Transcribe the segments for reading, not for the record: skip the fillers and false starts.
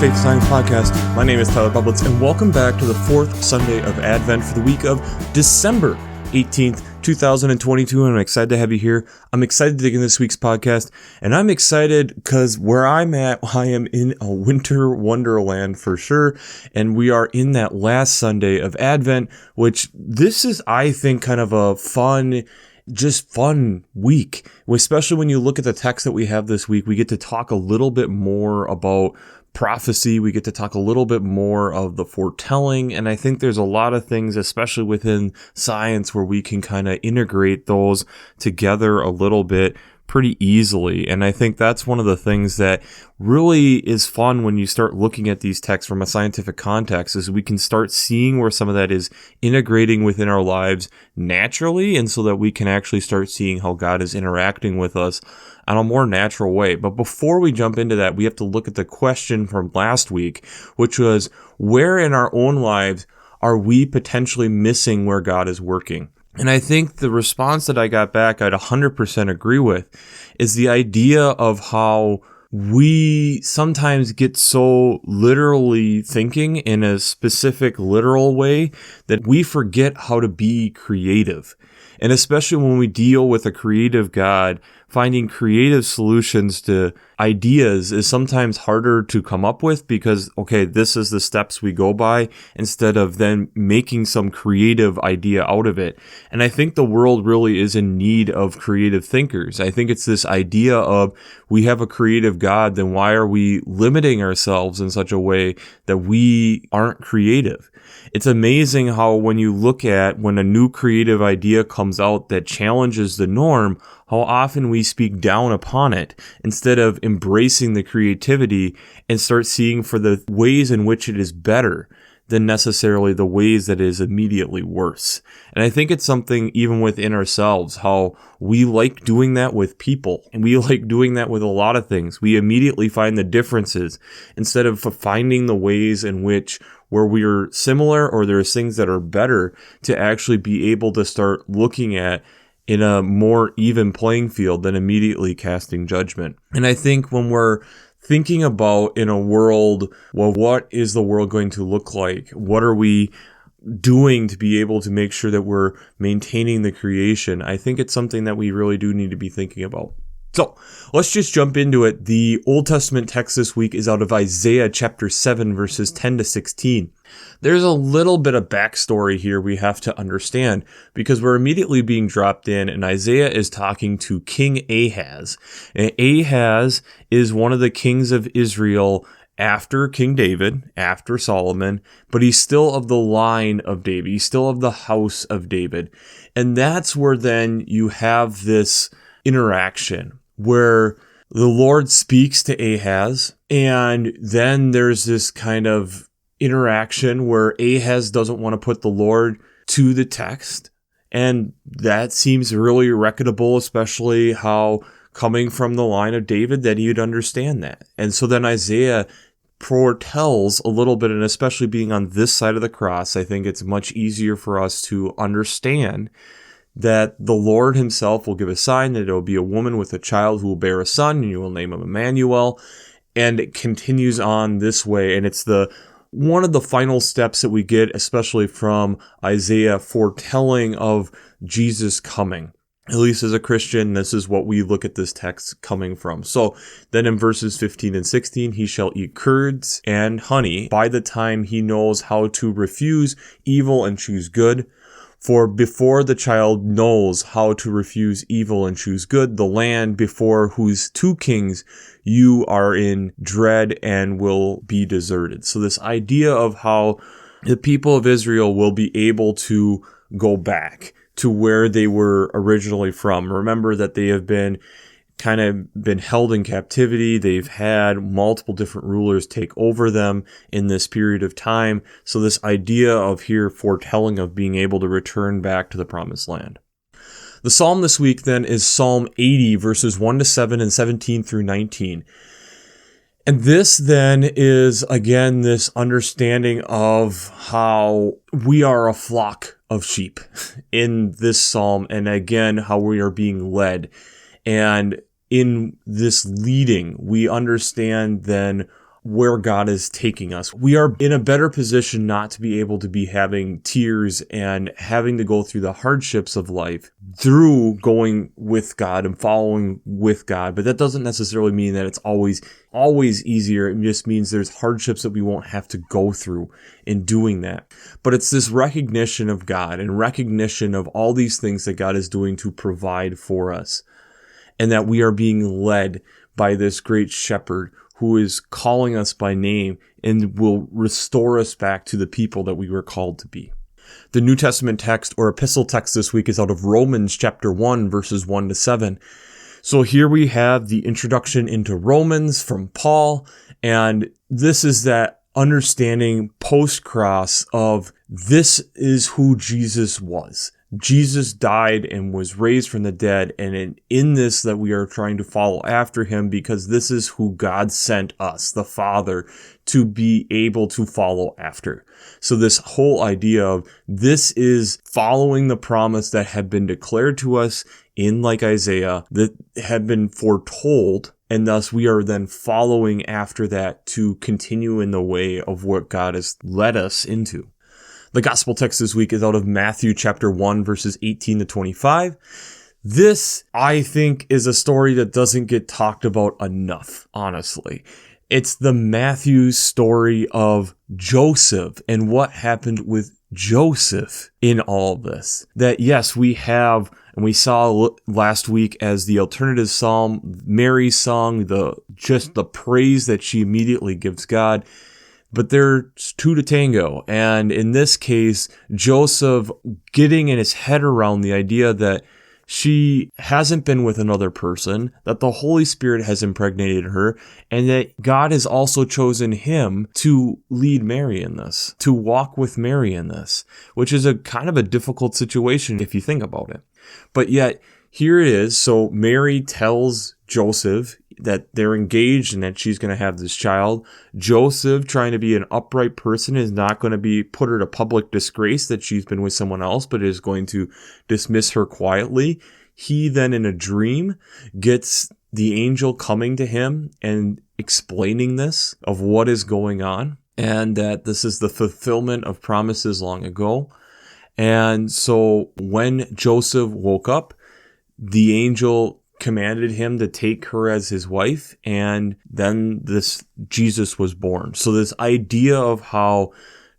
Faith Science Podcast. My name is Tyler Bublitz, and welcome back to the fourth Sunday of Advent for the week of December 18th, 2022, and I'm excited to have you here. I'm excited to dig into this week's podcast, and I'm excited because where I'm at, I am in a winter wonderland for sure, and we are in that last Sunday of Advent, which this is, I think, kind of a fun week, especially when you look at the text that we have this week. We get to talk a little bit more about prophecy. We get to talk a little bit more of the foretelling, and I think there's a lot of things, especially within science, where we can kind of integrate those together a little bit pretty easily. And I think that's one of the things that really is fun when you start looking at these texts from a scientific context, is we can start seeing where some of that is integrating within our lives naturally, and so that we can actually start seeing how God is interacting with us on a more natural way. But before we jump into that, we have to look at the question from last week, which was, where in our own lives are we potentially missing where God is working? And I think the response that I got back, I'd 100% agree with, is the idea of how we sometimes get so literally thinking in a specific literal way that we forget how to be creative. And especially when we deal with a creative God, finding creative solutions to ideas is sometimes harder to come up with because, okay, this is the steps we go by, instead of then making some creative idea out of it. And I think the world really is in need of creative thinkers. I think it's this idea of, we have a creative God, then why are we limiting ourselves in such a way that we aren't creative? It's amazing how when you look at when a new creative idea comes out that challenges the norm, how often we speak down upon it instead of embracing the creativity and start seeing for the ways in which it is better than necessarily the ways that it is immediately worse. And I think it's something even within ourselves, how we like doing that with people, and we like doing that with a lot of things. We immediately find the differences instead of finding the ways in which where we're similar or there's things that are better, to actually be able to start looking at in a more even playing field than immediately casting judgment. And I think when we're thinking about in a world, well, what is the world going to look like? What are we doing to be able to make sure that we're maintaining the creation? I think it's something that we really do need to be thinking about. So let's just jump into it. The Old Testament text this week is out of Isaiah chapter 7, verses 10 to 16. There's a little bit of backstory here we have to understand, because we're immediately being dropped in, and Isaiah is talking to King Ahaz. And Ahaz is one of the kings of Israel after King David, after Solomon, but he's still of the line of David. He's still of the house of David. And that's where then you have this interaction where the Lord speaks to Ahaz, and then there's this kind of interaction where Ahaz doesn't want to put the Lord to the text, and that seems really reputable, especially how coming from the line of David that he would understand that. And so then Isaiah foretells a little bit, and especially being on this side of the cross, I think it's much easier for us to understand that the Lord himself will give a sign, that it will be a woman with a child who will bear a son, and you will name him Emmanuel. And it continues on this way, and it's one of the final steps that we get, especially from Isaiah, foretelling of Jesus coming. At least as a Christian, this is what we look at this text coming from. So then in verses 15 and 16, he shall eat curds and honey by the time he knows how to refuse evil and choose good. For before the child knows how to refuse evil and choose good, the land before whose two kings you are in dread and will be deserted. So this idea of how the people of Israel will be able to go back to where they were originally from. Remember that they have been held in captivity. They've had multiple different rulers take over them in this period of time. So this idea of here foretelling of being able to return back to the promised land. The psalm this week then is Psalm 80, verses 1 to 7 and 17 through 19. And this then is, again, this understanding of how we are a flock of sheep in this psalm, and again, how we are being led. And in this leading, we understand then where God is taking us. We are in a better position not to be able to be having tears and having to go through the hardships of life through going with God and following with God. But that doesn't necessarily mean that it's always easier. It just means there's hardships that we won't have to go through in doing that. But it's this recognition of God and recognition of all these things that God is doing to provide for us, and that we are being led by this great shepherd who is calling us by name and will restore us back to the people that we were called to be. The New Testament text or epistle text this week is out of Romans chapter 1, verses 1 to 7. So here we have the introduction into Romans from Paul, and this is that understanding post-cross of this is who Jesus was. Jesus died and was raised from the dead, and in this that we are trying to follow after him, because this is who God sent us, the Father, to be able to follow after. So this whole idea of this is following the promise that had been declared to us in like Isaiah, that had been foretold, and thus we are then following after that to continue in the way of what God has led us into. The gospel text this week is out of Matthew chapter 1, verses 18 to 25. This, I think, is a story that doesn't get talked about enough, honestly. It's the Matthew story of Joseph and what happened with Joseph in all of this. That, yes, we have, and we saw last week as the alternative psalm, Mary's song, just the praise that she immediately gives God. But there's two to tango. And in this case, Joseph getting in his head around the idea that she hasn't been with another person, that the Holy Spirit has impregnated her, and that God has also chosen him to lead Mary in this, to walk with Mary in this, which is a kind of a difficult situation if you think about it. But yet, here it is. So Mary tells Joseph that they're engaged and that she's going to have this child. Joseph, trying to be an upright person, is not going to be put her to public disgrace that she's been with someone else, but is going to dismiss her quietly. He then, in a dream, gets the angel coming to him and explaining this of what is going on, and that this is the fulfillment of promises long ago. And so when Joseph woke up, the angel commanded him to take her as his wife, and then this Jesus was born. So this idea of how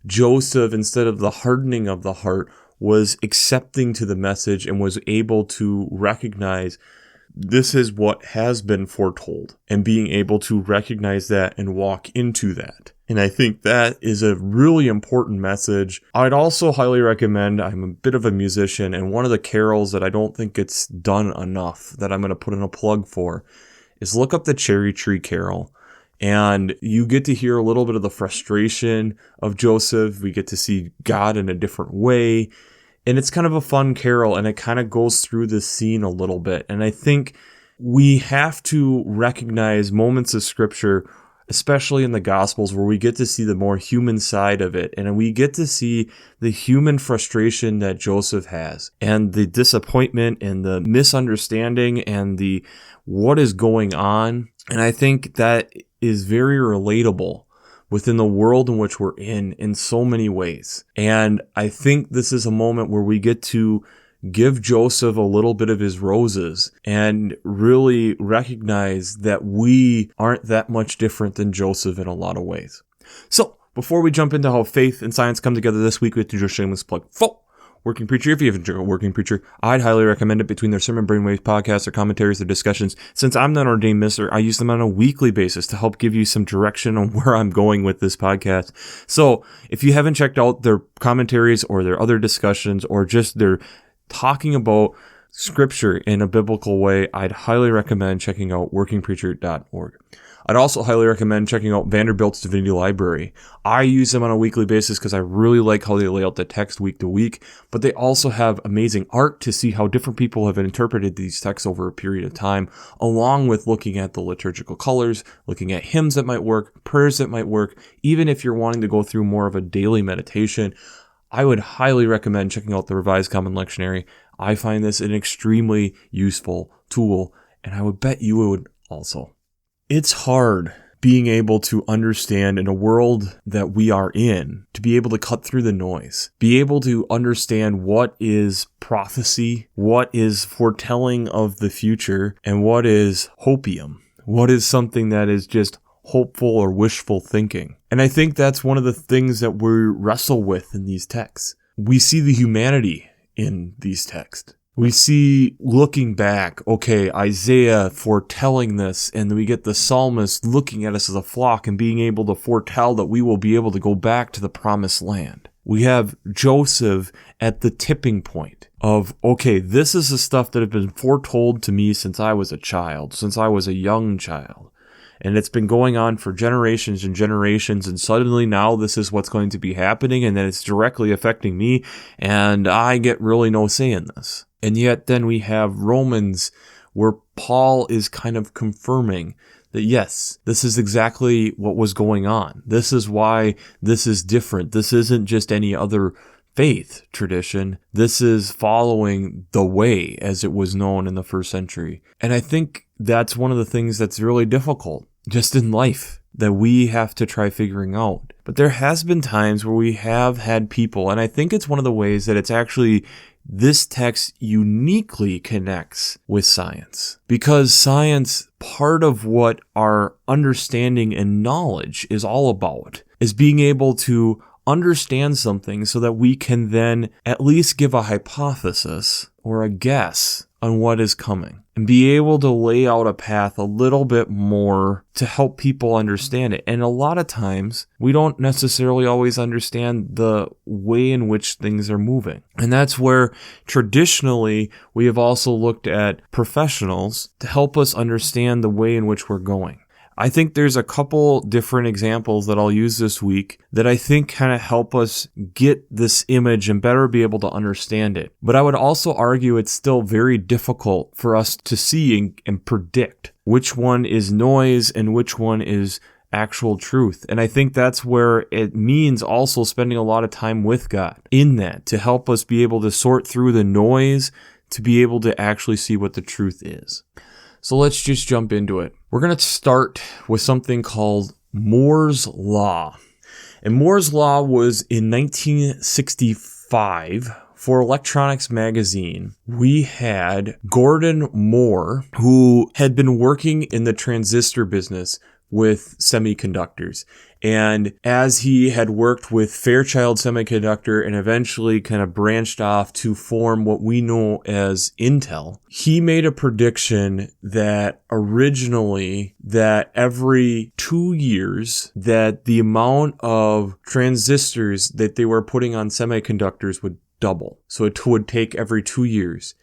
Joseph, instead of the hardening of the heart, was accepting to the message and was able to recognize this is what has been foretold, and being able to recognize that and walk into that. And I think that is a really important message. I'd also highly recommend, I'm a bit of a musician, and one of the carols that I don't think gets done enough that I'm going to put in a plug for is look up the Cherry Tree Carol. And you get to hear a little bit of the frustration of Joseph. We get to see God in a different way. And it's kind of a fun carol, and it kind of goes through this scene a little bit. And I think we have to recognize moments of scripture, especially in the Gospels, where we get to see the more human side of it. And we get to see the human frustration that Joseph has, and the disappointment and the misunderstanding and the what is going on. And I think that is very relatable within the world in which we're in so many ways. And I think this is a moment where we get to give Joseph a little bit of his roses and really recognize that we aren't that much different than Joseph in a lot of ways. So before we jump into how faith and science come together this week, we have to do a shameless plug for Working Preacher. If you haven't checked out Working Preacher, I'd highly recommend it. Between their Sermon Brainwaves podcasts, their commentaries, their discussions, since I'm not an ordained minister, I use them on a weekly basis to help give you some direction on where I'm going with this podcast. So if you haven't checked out their commentaries or their other discussions, or just their talking about scripture in a biblical way, I'd highly recommend checking out workingpreacher.org. I'd also highly recommend checking out Vanderbilt's Divinity Library. I use them on a weekly basis because I really like how they lay out the text week to week, but they also have amazing art to see how different people have interpreted these texts over a period of time, along with looking at the liturgical colors, looking at hymns that might work, prayers that might work. Even if you're wanting to go through more of a daily meditation, I would highly recommend checking out the Revised Common Lectionary. I find this an extremely useful tool, and I would bet you would also. It's hard being able to understand in a world that we are in, to be able to cut through the noise, be able to understand what is prophecy, what is foretelling of the future, and what is hopium, what is something that is just hopeful or wishful thinking. And I think that's one of the things that we wrestle with in these texts. We see the humanity in these texts. We see, looking back, okay, Isaiah foretelling this, and we get the psalmist looking at us as a flock and being able to foretell that we will be able to go back to the promised land. We have Joseph at the tipping point of, okay, this is the stuff that has been foretold to me since I was a child, since I was a young child. And it's been going on for generations and generations, and suddenly now this is what's going to be happening, and then it's directly affecting me, and I get really no say in this. And yet then we have Romans where Paul is kind of confirming that yes, this is exactly what was going on. This is why this is different. This isn't just any other faith tradition. This is following the way as it was known in the first century. And I think that's one of the things that's really difficult just in life that we have to try figuring out. But there has been times where we have had people, and I think it's one of the ways that it's actually this text uniquely connects with science, because science, part of what our understanding and knowledge is all about, is being able to understand something so that we can then at least give a hypothesis or a guess on what is coming and be able to lay out a path a little bit more to help people understand it. And a lot of times we don't necessarily always understand the way in which things are moving. And that's where traditionally we have also looked at professionals to help us understand the way in which we're going. I think there's a couple different examples that I'll use this week that I think kind of help us get this image and better be able to understand it. But I would also argue it's still very difficult for us to see and predict which one is noise and which one is actual truth. And I think that's where it means also spending a lot of time with God in that, to help us be able to sort through the noise, to be able to actually see what the truth is. So let's just jump into it. We're going to start with something called Moore's Law. And Moore's Law was in 1965 for Electronics magazine. We had Gordon Moore, who had been working in the transistor business with semiconductors. And as he had worked with Fairchild Semiconductor and eventually kind of branched off to form what we know as Intel, he made a prediction that originally that every 2 years that the amount of transistors that they were putting on semiconductors would double. So it would take every 2 years.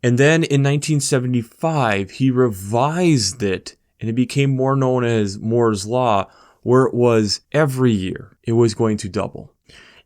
And then in 1975, he revised it and it became more known as Moore's Law, where it was every year it was going to double.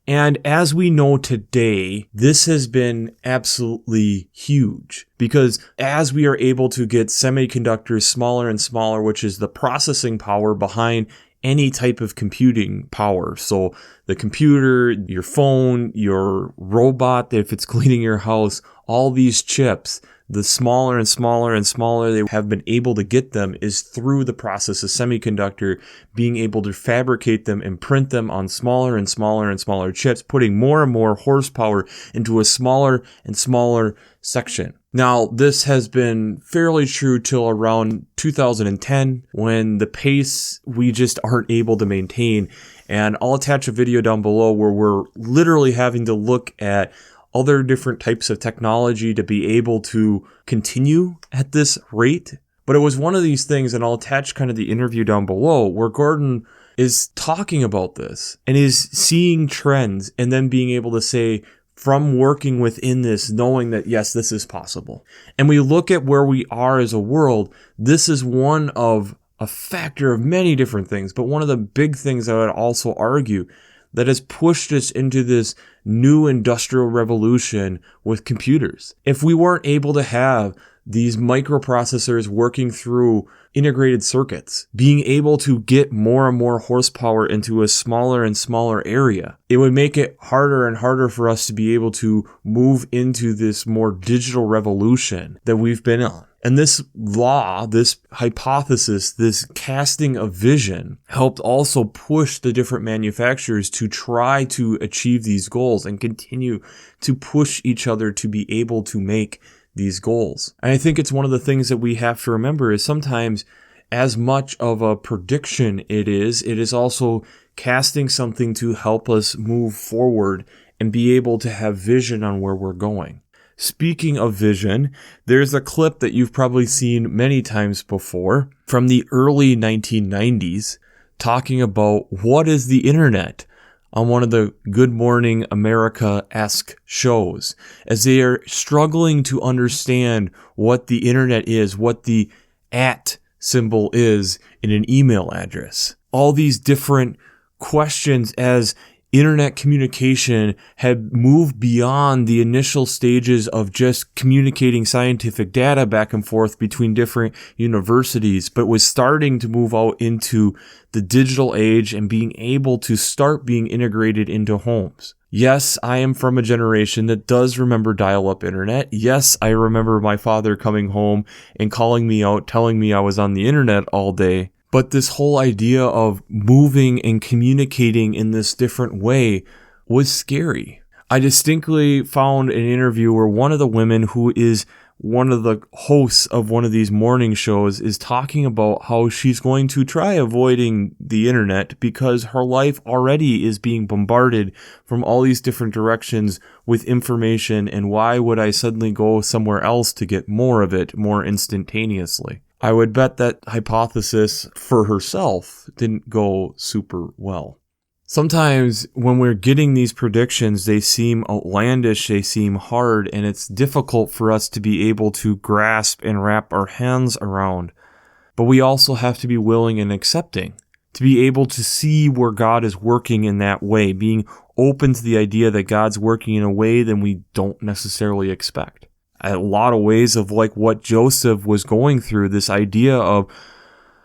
And as we know today, this has been absolutely huge, because as we are able to get semiconductors smaller and smaller, which is the processing power behind any type of computing power. So the computer, your phone, your robot, if it's cleaning your house, all these chips, the smaller and smaller and smaller they have been able to get them is through the process of semiconductor being able to fabricate them and print them on smaller and smaller and smaller chips, putting more and more horsepower into a smaller and smaller section. Now, this has been fairly true till around 2010, when the pace we just aren't able to maintain. And I'll attach a video down below where we're literally having to look at other different types of technology to be able to continue at this rate. But it was one of these things, and I'll attach kind of the interview down below, where Gordon is talking about this and is seeing trends and then being able to say, from working within this, knowing that, yes, this is possible. And we look at where we are as a world, this is one of a factor of many different things, but one of the big things I would also argue that has pushed us into this new industrial revolution with computers. If we weren't able to have these microprocessors working through integrated circuits, being able to get more and more horsepower into a smaller and smaller area, it would make it harder and harder for us to be able to move into this more digital revolution that we've been on. And this law, this hypothesis, this casting of vision helped also push the different manufacturers to try to achieve these goals and continue to push each other to be able to make these goals. And I think it's one of the things that we have to remember is sometimes as much of a prediction it is also casting something to help us move forward and be able to have vision on where we're going. Speaking of vision, there's a clip that you've probably seen many times before from the early 1990s talking about what is the internet on one of the Good Morning America-esque shows, as they are struggling to understand what the internet is, what the @ symbol is in an email address. All these different questions as internet communication had moved beyond the initial stages of just communicating scientific data back and forth between different universities, but was starting to move out into the digital age and being able to start being integrated into homes. Yes, I am from a generation that does remember dial-up internet. Yes, I remember my father coming home and calling me out, telling me I was on the internet all day. But this whole idea of moving and communicating in this different way was scary. I distinctly found an interview where one of the women who is one of the hosts of one of these morning shows is talking about how she's going to try avoiding the internet because her life already is being bombarded from all these different directions with information, and why would I suddenly go somewhere else to get more of it more instantaneously? I would bet that hypothesis for herself didn't go super well. Sometimes when we're getting these predictions, they seem outlandish, they seem hard, and it's difficult for us to be able to grasp and wrap our hands around. But we also have to be willing and accepting, to be able to see where God is working in that way, being open to the idea that God's working in a way that we don't necessarily expect. A lot of ways of like what Joseph was going through, this idea of,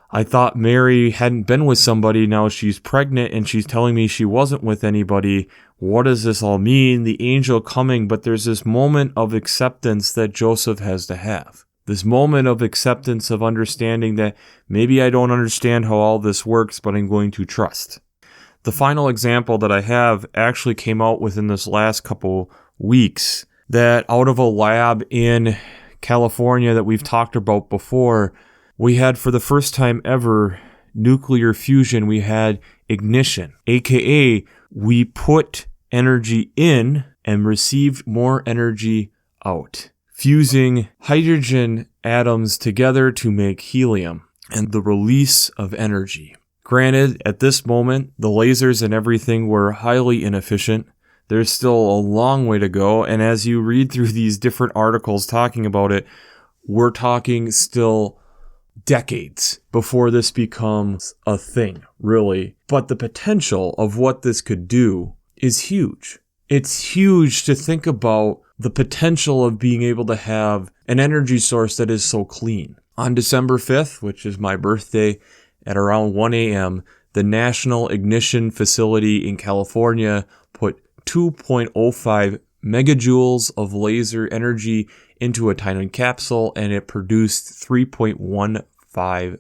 I thought Mary hadn't been with somebody, now she's pregnant and she's telling me she wasn't with anybody. What does this all mean? The angel coming, but there's this moment of acceptance that Joseph has to have. This moment of acceptance of understanding that maybe I don't understand how all this works, but I'm going to trust. The final example that I have actually came out within this last couple weeks, that out of a lab in California that we've talked about before, we had for the first time ever nuclear fusion. We had ignition, aka we put energy in and received more energy out, fusing hydrogen atoms together to make helium and the release of energy. Granted, at this moment, the lasers and everything were highly inefficient. There's still a long way to go, and as you read through these different articles talking about it, we're talking still decades before this becomes a thing, really. But the potential of what this could do is huge. It's huge to think about the potential of being able to have an energy source that is so clean. On December 5th, which is my birthday, at around 1 a.m., the National Ignition Facility in California put 2.05 megajoules of laser energy into a tiny capsule, and it produced 3.15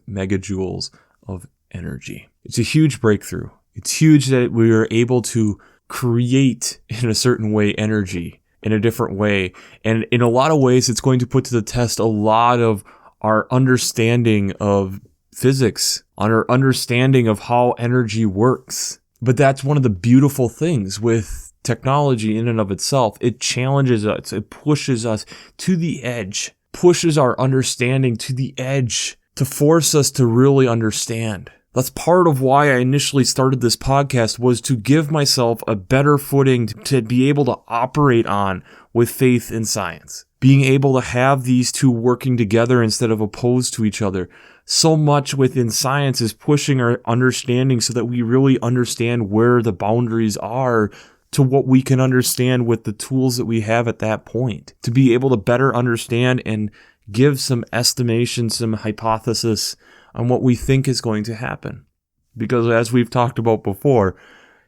megajoules of energy. It's a huge breakthrough. It's huge that we are able to create in a certain way energy in a different way. And in a lot of ways, it's going to put to the test a lot of our understanding of physics, on our understanding of how energy works. But that's one of the beautiful things with technology in and of itself. It challenges us. It pushes us to the edge, pushes our understanding to the edge to force us to really understand. That's part of why I initially started this podcast, was to give myself a better footing to be able to operate on with faith in science. Being able to have these two working together instead of opposed to each other. So much within science is pushing our understanding so that we really understand where the boundaries are to what we can understand with the tools that we have at that point, to be able to better understand and give some estimation, some hypothesis on what we think is going to happen. Because as we've talked about before,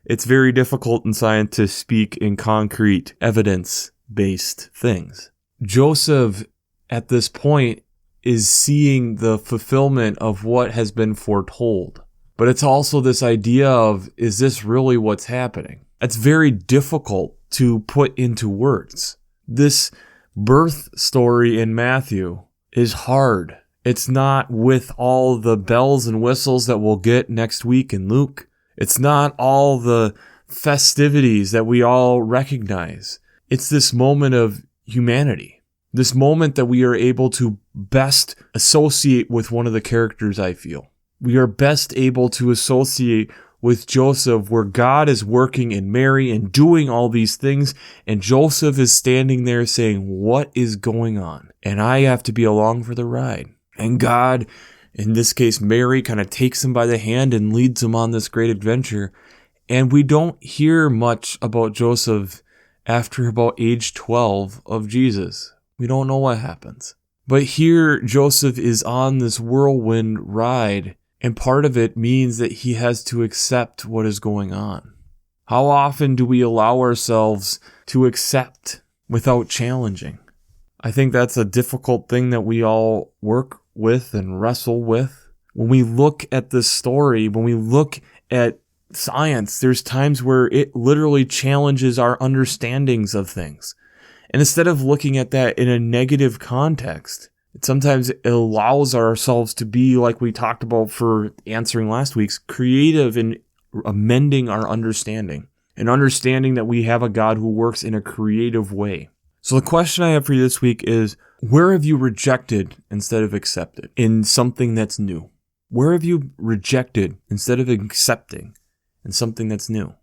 it's very difficult in science to speak in concrete, evidence-based things. Joseph, at this point, is seeing the fulfillment of what has been foretold. But it's also this idea of, is this really what's happening? It's very difficult to put into words. This birth story in Matthew is hard. It's not with all the bells and whistles that we'll get next week in Luke. It's not all the festivities that we all recognize. It's this moment of humanity. This moment that we are able to best associate with one of the characters, I feel. We are best able to associate with Joseph, where God is working in Mary and doing all these things, and Joseph is standing there saying, what is going on? And I have to be along for the ride. And God, in this case Mary, kind of takes him by the hand and leads him on this great adventure. And we don't hear much about Joseph after about age 12 of Jesus. We don't know what happens. But here Joseph is on this whirlwind ride, and part of it means that he has to accept what is going on. How often do we allow ourselves to accept without challenging? I think that's a difficult thing that we all work with and wrestle with. When we look at this story, when we look at science, there's times where it literally challenges our understandings of things. And instead of looking at that in a negative context, sometimes it allows ourselves to be, like we talked about for answering last week's, creative in amending our understanding. And understanding that we have a God who works in a creative way. So the question I have for you this week is, where have you rejected instead of accepted in something that's new? Where have you rejected instead of accepting in something that's new?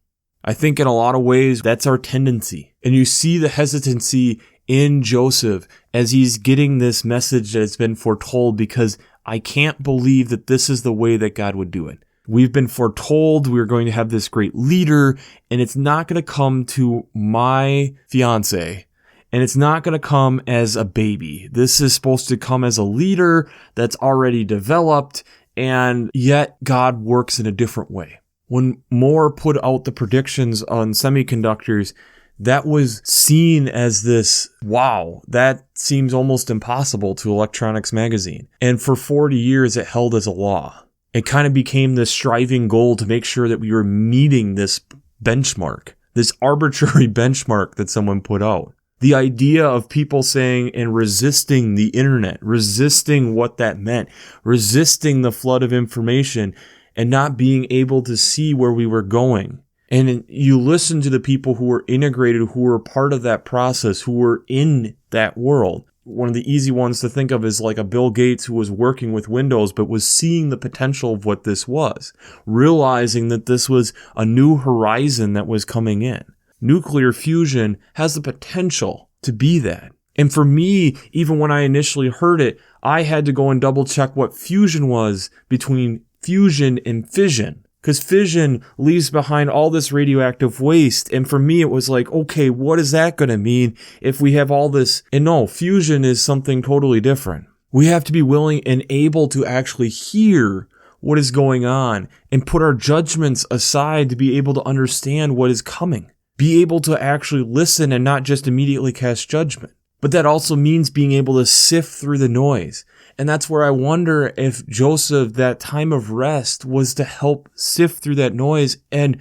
I think in a lot of ways, that's our tendency. And you see the hesitancy in Joseph as he's getting this message that has been foretold, because I can't believe that this is the way that God would do it. We've been foretold we're going to have this great leader, and it's not going to come to my fiance, and it's not going to come as a baby. This is supposed to come as a leader that's already developed, and yet God works in a different way. When Moore put out the predictions on semiconductors, that was seen as this, wow, that seems almost impossible to Electronics magazine. And for 40 years, it held as a law. It kind of became this striving goal to make sure that we were meeting this benchmark, this arbitrary benchmark that someone put out. The idea of people saying and resisting the internet, resisting what that meant, resisting the flood of information, and not being able to see where we were going. And you listen to the people who were integrated, who were part of that process, who were in that world. One of the easy ones to think of is like a Bill Gates who was working with Windows, but was seeing the potential of what this was, realizing that this was a new horizon that was coming in. Nuclear fusion has the potential to be that. And for me, even when I initially heard it, I had to go and double check what fusion was between fusion and fission. Because fission leaves behind all this radioactive waste. And for me, it was like, okay, what is that going to mean if we have all this? And no, fusion is something totally different. We have to be willing and able to actually hear what is going on and put our judgments aside to be able to understand what is coming. Be able to actually listen and not just immediately cast judgment. But that also means being able to sift through the noise. And that's where I wonder if Joseph, that time of rest, was to help sift through that noise, and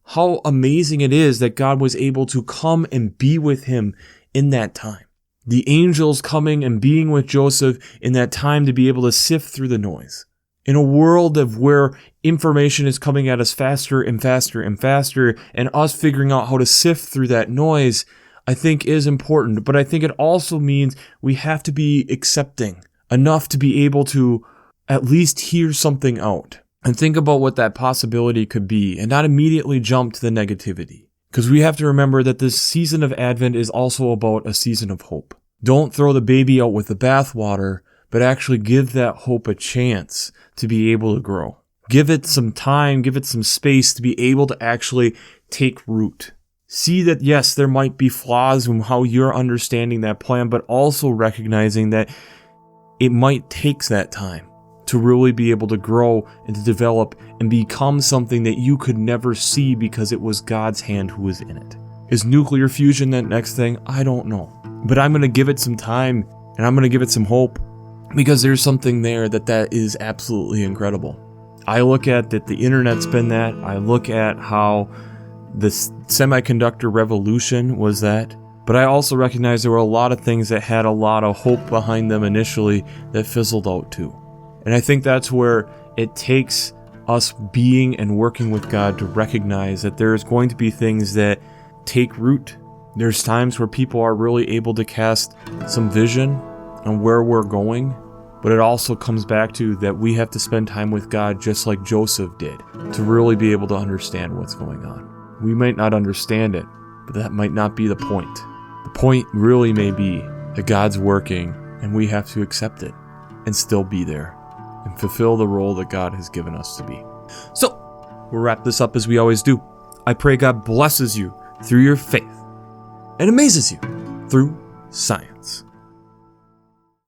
how amazing it is that God was able to come and be with him in that time. The angels coming and being with Joseph in that time to be able to sift through the noise. In a world of where information is coming at us faster and faster and faster, and us figuring out how to sift through that noise, I think is important. But I think it also means we have to be accepting enough to be able to at least hear something out and think about what that possibility could be, and not immediately jump to the negativity. Because we have to remember that this season of Advent is also about a season of hope. Don't throw the baby out with the bathwater, but actually give that hope a chance to be able to grow. Give it some time, give it some space to be able to actually take root. See that, yes, there might be flaws in how you're understanding that plan, but also recognizing that it might take that time to really be able to grow and to develop and become something that you could never see because it was God's hand who was in it. Is nuclear fusion that next thing? I don't know. But I'm going to give it some time, and I'm going to give it some hope. because there's something there that is absolutely incredible. I look at that the internet's been that. I look at how the semiconductor revolution was that. But I also recognize there were a lot of things that had a lot of hope behind them initially that fizzled out too. And I think that's where it takes us being and working with God to recognize that there's going to be things that take root. There's times where people are really able to cast some vision on where we're going, but it also comes back to that we have to spend time with God just like Joseph did to really be able to understand what's going on. We might not understand it, but that might not be the point. The point really may be that God's working and we have to accept it and still be there and fulfill the role that God has given us to be. So, we'll wrap this up as we always do. I pray God blesses you through your faith and amazes you through science.